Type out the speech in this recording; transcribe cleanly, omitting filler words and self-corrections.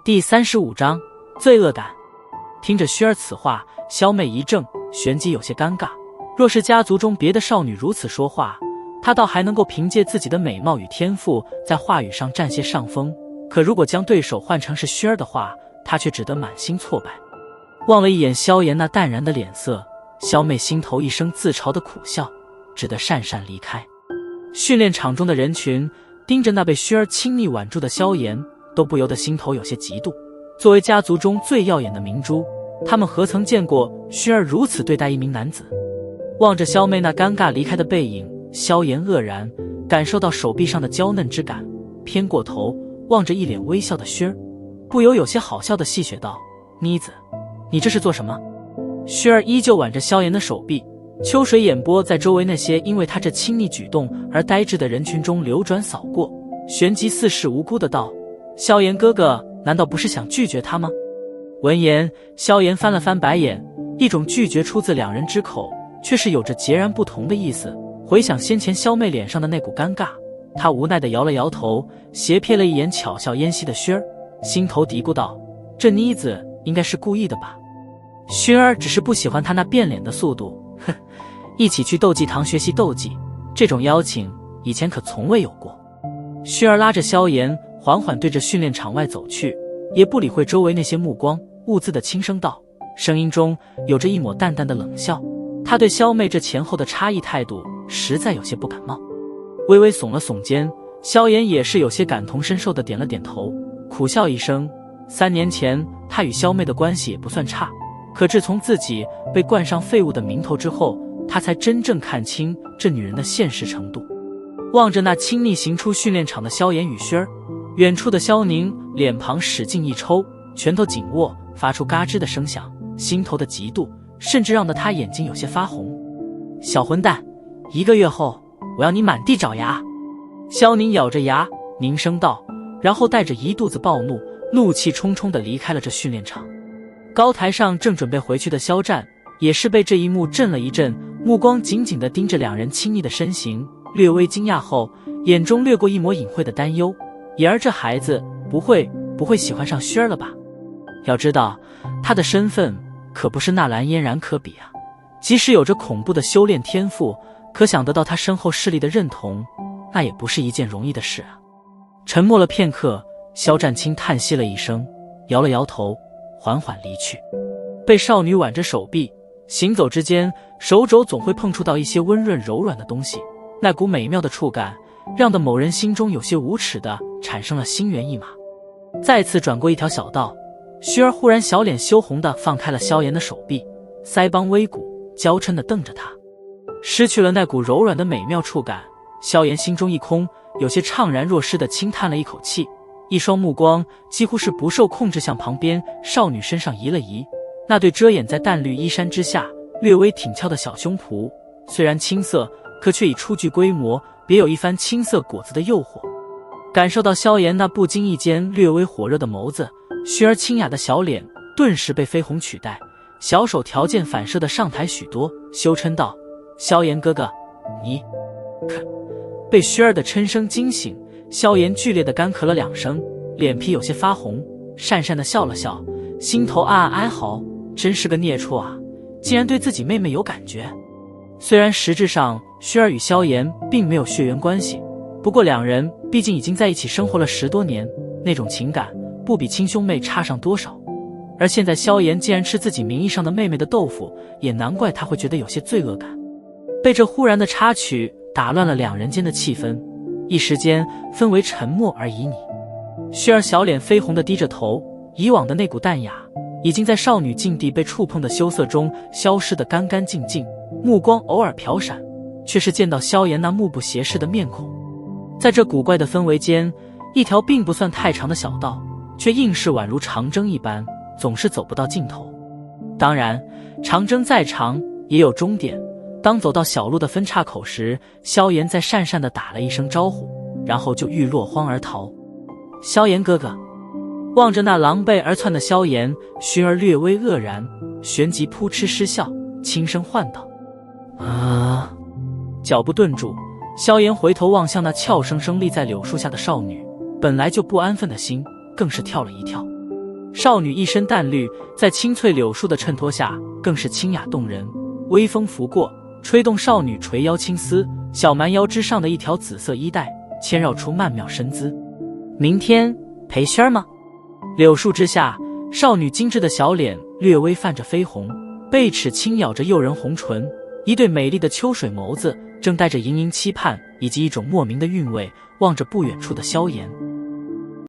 第35章罪恶感。听着薰儿此话，萧妹一怔，旋即有些尴尬。若是家族中别的少女如此说话，她倒还能够凭借自己的美貌与天赋在话语上占些上风，可如果将对手换成是薰儿的话，她却只得满心挫败。望了一眼萧炎那淡然的脸色，萧妹心头一声自嘲的苦笑，只得讪讪离开。训练场中的人群盯着那被薰儿亲昵挽住的萧炎，都不由得心头有些嫉妒。作为家族中最耀眼的明珠，他们何曾见过薰儿如此对待一名男子？望着萧妹那尴尬离开的背影，萧炎愕然感受到手臂上的娇嫩之感，偏过头望着一脸微笑的薰儿，不由有些好笑的戏谑道：“妮子，你这是做什么？”薰儿依旧挽着萧炎的手臂，秋水眼波在周围那些因为他这亲昵举动而呆滞的人群中流转扫过，旋即似是无辜的道：“萧炎哥哥，难道不是想拒绝他吗？”闻言，萧炎翻了翻白眼，一种拒绝出自两人之口，却是有着截然不同的意思。回想先前萧妹脸上的那股尴尬，他无奈地摇了摇头，斜瞥了一眼巧笑嫣兮的薰儿，心头嘀咕道：“这妮子应该是故意的吧？薰儿只是不喜欢他那变脸的速度，哼，一起去斗技堂学习斗技，这种邀请以前可从未有过。”薰儿拉着萧炎缓缓对着训练场外走去，也不理会周围那些目光，兀自的轻声道，声音中有着一抹淡淡的冷笑。他对萧妹这前后的差异态度实在有些不感冒，微微耸了耸肩，萧炎也是有些感同身受的点了点头，苦笑一声。3年前他与萧妹的关系也不算差，可自从自己被冠上废物的名头之后，他才真正看清这女人的现实程度。望着那亲昵行出训练场的萧炎与薰儿，远处的萧宁脸庞使劲一抽，拳头紧握，发出嘎吱的声响，心头的嫉妒甚至让得他眼睛有些发红。小混蛋，1个月后我要你满地找牙！萧宁咬着牙凝声道，然后带着一肚子暴怒，怒气冲冲地离开了这训练场。高台上正准备回去的肖战也是被这一幕震了一震，目光紧紧地盯着两人亲昵的身形，略微惊讶后，眼中掠过一抹隐晦的担忧。言儿这孩子不会喜欢上薰儿了吧？要知道他的身份可不是纳兰嫣然可比啊，即使有着恐怖的修炼天赋，可想得到他身后势力的认同，那也不是一件容易的事啊。沉默了片刻，肖战轻叹息了一声，摇了摇头，缓缓离去。被少女挽着手臂，行走之间，手肘总会碰触到一些温润柔软的东西，那股美妙的触感让得某人心中有些无耻的产生了心猿意马。再次转过一条小道，薰儿忽然小脸羞红的放开了萧炎的手臂，腮帮微鼓，娇嗔的瞪着他。失去了那股柔软的美妙触感，萧炎心中一空，有些怅然若失的轻叹了一口气，一双目光几乎是不受控制向旁边少女身上移了移。那对遮掩在淡绿衣衫之下略微挺翘的小胸脯，虽然青涩，可却已初具规模，别有一番青涩果子的诱惑。感受到萧炎那不经意间略微火热的眸子，薰儿清雅的小脸顿时被绯红取代，小手条件反射的上抬许多，羞嗔道：“萧炎哥哥，你……”被薰儿的嗔声惊醒，萧炎剧烈的干咳了2声，脸皮有些发红，讪讪的笑了笑，心头暗暗哀嚎，真是个孽畜啊，竟然对自己妹妹有感觉。虽然实质上薰儿与萧炎并没有血缘关系，不过两人毕竟已经在一起生活了10多年，那种情感不比亲兄妹差上多少。而现在萧炎竟然吃自己名义上的妹妹的豆腐，也难怪他会觉得有些罪恶感。被这忽然的插曲打乱了两人间的气氛，一时间氛围沉默而旖旎。薰儿小脸绯红的低着头，以往的那股淡雅已经在少女境地被触碰的羞涩中消失得干干净净，目光偶尔瞟闪，却是见到萧炎那目不斜视的面孔。在这古怪的氛围间，一条并不算太长的小道，却硬是宛如长征一般，总是走不到尽头。当然，长征再长也有终点。当走到小路的分岔口时，萧炎在讪讪地打了一声招呼，然后就欲落荒而逃。萧炎哥哥，望着那狼狈而窜的萧炎，薰儿略微愕然，旋即扑哧失笑，轻声唤道：“啊！”脚步顿住，萧炎回头望向那俏生生立在柳树下的少女，本来就不安分的心更是跳了一跳。少女一身淡绿，在青翠柳树的衬托下，更是清雅动人。微风拂过，吹动少女垂腰青丝，小蛮腰之上的一条紫色衣带牵绕出曼妙身姿。明天陪萱儿吗？柳树之下，少女精致的小脸略微泛着绯红，贝齿轻咬着诱人红唇，一对美丽的秋水眸子正带着盈盈期盼以及一种莫名的韵味望着不远处的萧炎。